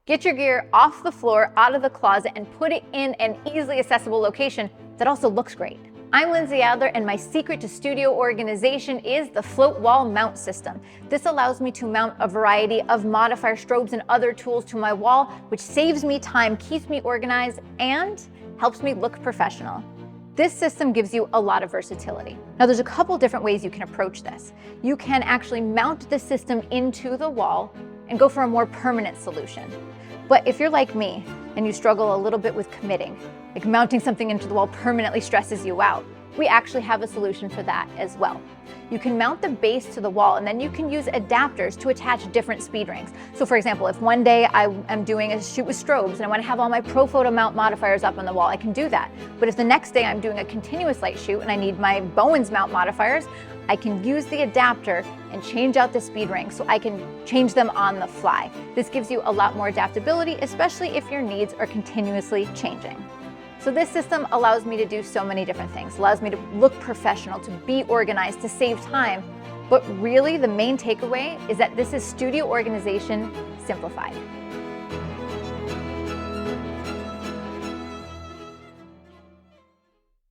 Get your gear off the floor, out of the closet, and put it in an easily accessible location that also looks great. I'm Lindsay Adler, and my secret to studio organization is the float wall mount system. This allows me to mount a variety of modifier strobes and other tools to my wall, which saves me time, keeps me organized, and helps me look professional. This system gives you a lot of versatility. Now, there's a couple different ways you can approach this. You can actually mount the system into the wall and go for a more permanent solution. But if you're like me and you struggle a little bit with committing, like mounting something into the wall permanently stresses you out, we actually have a solution for that as well. You can mount the base to the wall, and then you can use adapters to attach different speed rings. So for example, if one day I am doing a shoot with strobes and I want to have all my pro photo mount modifiers up on the wall, I can do that. But if the next day I'm doing a continuous light shoot and I need my Bowens mount modifiers, I can use the adapter and change out the speed rings so I can change them on the fly. This gives you a lot more adaptability, especially if your needs are continuously changing. So this system allows me to do so many different things. It allows me to look professional, to be organized, to save time. But really the main takeaway is that this is studio organization simplified.